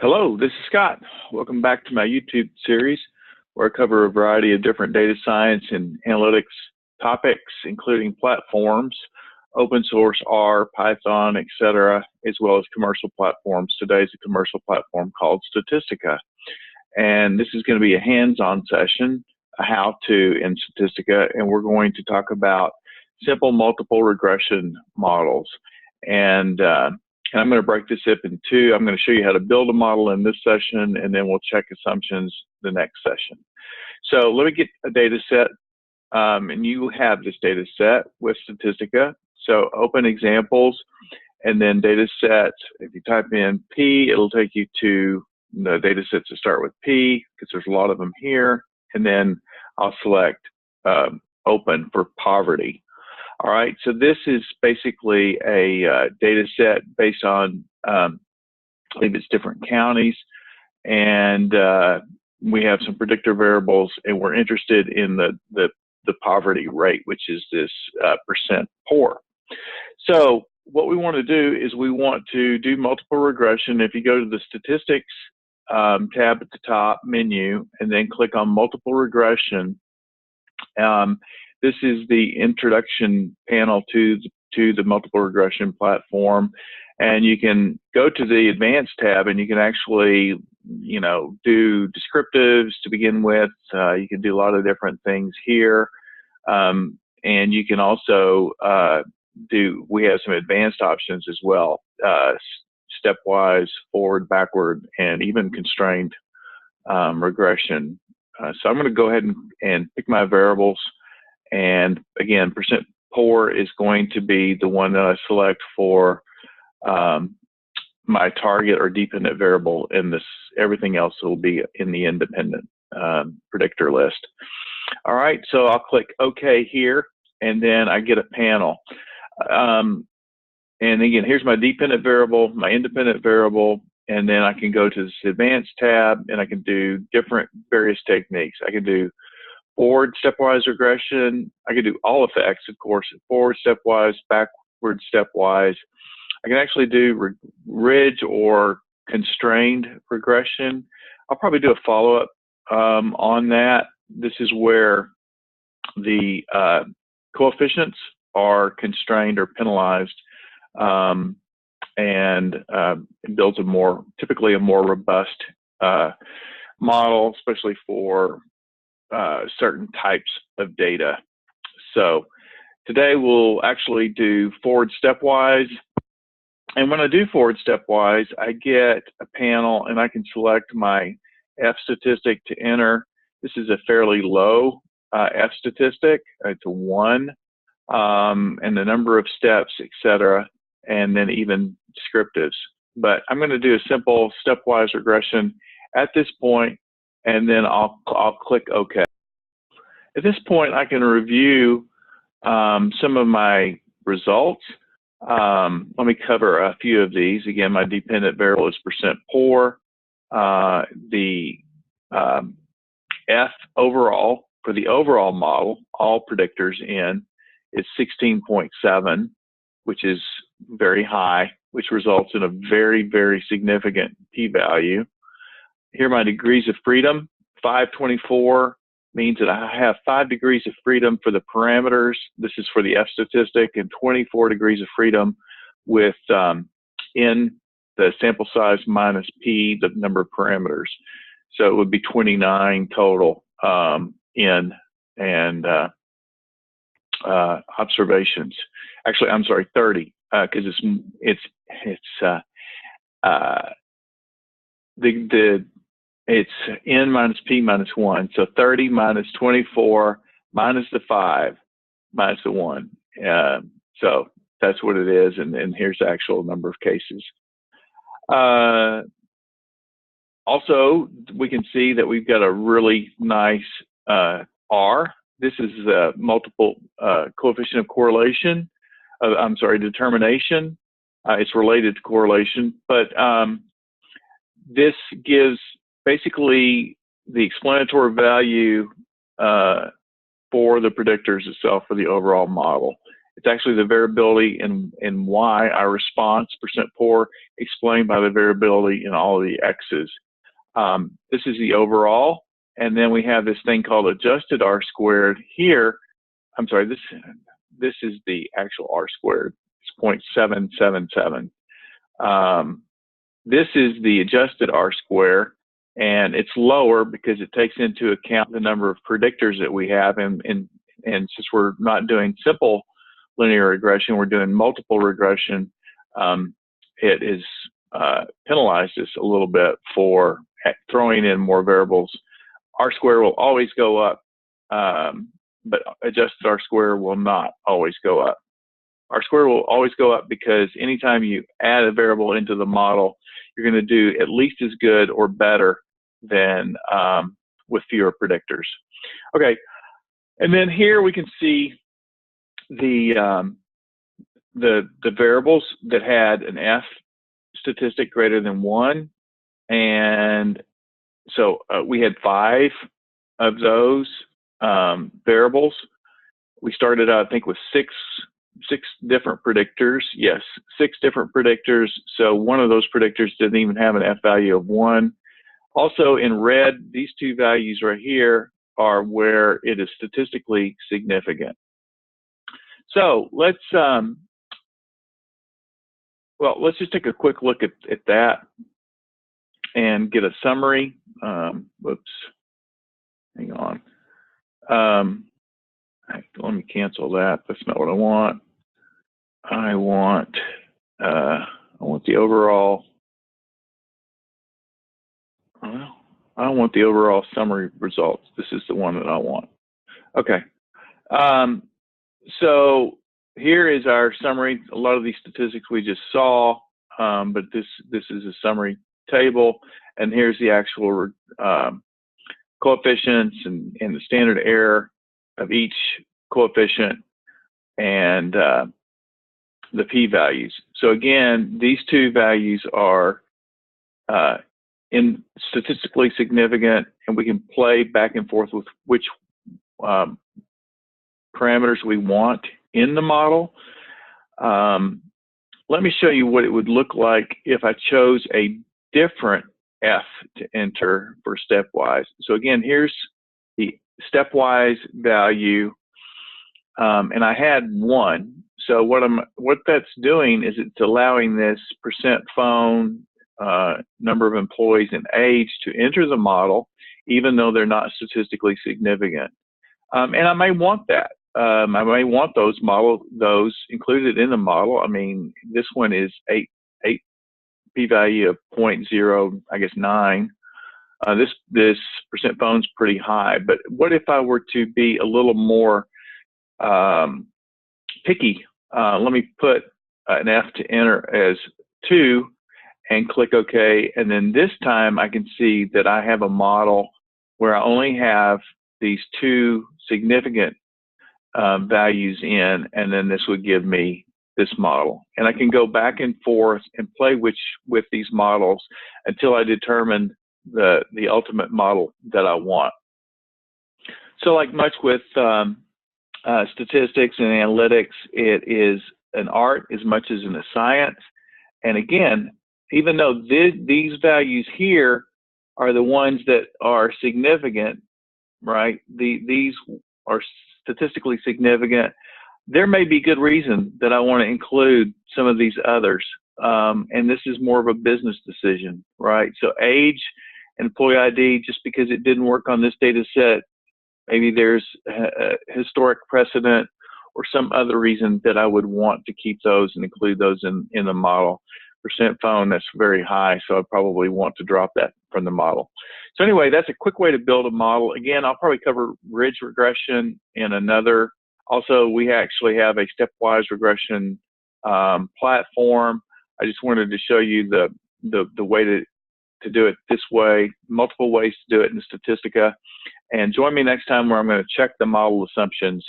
Hello, this is Scott. Welcome back to my YouTube series where I cover a variety of different data science and analytics topics, including platforms, open source, R, Python, etc., as well as commercial platforms. Today's a commercial platform called Statistica. And this is going to be a hands-on session, a how-to in Statistica, and we're going to talk about simple multiple regression models. And I'm going to break this up in two. I'm going to show you how to build a model in this session, and then we'll check assumptions the next session. So let me get a data set, and you have this data set with Statistica. So open examples, and then data sets. If you type in P, it'll take you to the data sets that start with P, because there's a lot of them here. And then I'll select open for poverty. All right, so this is basically a data set based on, I think it's different counties, and we have some predictor variables, and we're interested in the poverty rate, which is this percent poor. So what we want to do is we want to do multiple regression. If you go to the statistics tab at the top menu, and then click on multiple regression, this is the introduction panel to the multiple regression platform, and you can go to the advanced tab and you can actually, do descriptives to begin with. You can do a lot of different things here, and you can also we have some advanced options as well, stepwise, forward, backward, and even constrained regression. So I'm going to go ahead and pick my variables. And again, percent poor is going to be the one that I select for my target or dependent variable in this. Everything else will be in the independent predictor list. All right, so I'll click OK here, and then I get a panel. And again, here's my dependent variable, my independent variable, and then I can go to this advanced tab, and I can do various techniques. I can do forward stepwise regression. I can do all effects, of course, forward stepwise, backward stepwise. I can actually do ridge or constrained regression. I'll probably do a follow-up on that. This is where the coefficients are constrained or penalized, and it builds typically a more robust model, especially for certain types of data. So today we'll actually do forward stepwise. And when I do forward stepwise, I get a panel and I can select my F statistic to enter. This is a fairly low F statistic. It's a 1, and the number of steps, etc., and then even descriptives. But I'm going to do a simple stepwise regression at this point, and then I'll click OK. At this point, I can review some of my results. Let me cover a few of these. Again, my dependent variable is percent poor. The F overall, for the overall model, all predictors in, is 16.7, which is very high, which results in a very, very significant p-value. Here are my degrees of freedom. 524 means that I have 5 degrees of freedom for the parameters. This is for the F statistic, and 24 degrees of freedom with N, the sample size, minus P, the number of parameters. So it would be 29 total N and observations. Actually, I'm sorry, 30, because it's N minus P minus 1. So 30 minus 24 minus the 5 minus the 1. So that's what it is. And here's the actual number of cases. Also, we can see that we've got a really nice R. This is the multiple coefficient of correlation. Determination. It's related to correlation, but this gives basically the explanatory value for the predictors itself for the overall model. It's actually the variability in Y, our response, percent poor, explained by the variability in all of the X's. This is the overall, and then we have this thing called adjusted R squared here. I'm sorry, this is the actual R squared. It's 0.777. This is the adjusted R square, and it's lower because it takes into account the number of predictors that we have, and since we're not doing simple linear regression, we're doing multiple regression, it is penalized us a little bit for throwing in more variables. R square will always go up, but adjusted R square will not always go up. R square will always go up because anytime you add a variable into the model, you're going to do at least as good or better than with fewer predictors. Okay, and then here we can see the variables that had an F statistic greater than 1, and so we had 5 of those variables. We started out, I think, with six different predictors. Yes, 6 different predictors. So one of those predictors didn't even have an F value of 1. Also in red, these 2 values right here are where it is statistically significant. So let's just take a quick look at that and get a summary. Whoops, hang on. Let me cancel that. That's not what I want. I want the overall. Well, I want the overall summary results. This is the one that I want. Okay. So here is our summary. A lot of these statistics we just saw, but this is a summary table, and here's the actual coefficients and the standard error of each coefficient and the p-values. So again, these 2 values are statistically significant, and we can play back and forth with which parameters we want in the model. Let me show you what it would look like if I chose a different F to enter for stepwise. So again, here's the stepwise value, and I had 1. So what that's doing is it's allowing this percent phone, number of employees, and age to enter the model, even though they're not statistically significant. And I may want that. I may want those included in the model. I mean, this one is 8 p-value of 0.09. This percent phone's pretty high, but what if I were to be a little more picky? Let me put an F to enter as 2 and click OK, and then this time I can see that I have a model where I only have these 2 significant values in, and then this would give me this model. And I can go back and forth and play with these models until I determine the ultimate model that I want. So like much with statistics and analytics, it is an art as much as in a science. And again, even though these values here are the ones that are significant, right? These are statistically significant. There may be good reason that I want to include some of these others. And this is more of a business decision, right? So age, employee ID, just because it didn't work on this data set, maybe there's a historic precedent or some other reason that I would want to keep those and include those in the model. Percent phone, that's very high, so I probably want to drop that from the model. So anyway, that's a quick way to build a model. Again, I'll probably cover ridge regression in another. Also, we actually have a stepwise regression platform. I just wanted to show you the way to do it this way, multiple ways to do it in Statistica. And join me next time where I'm going to check the model assumptions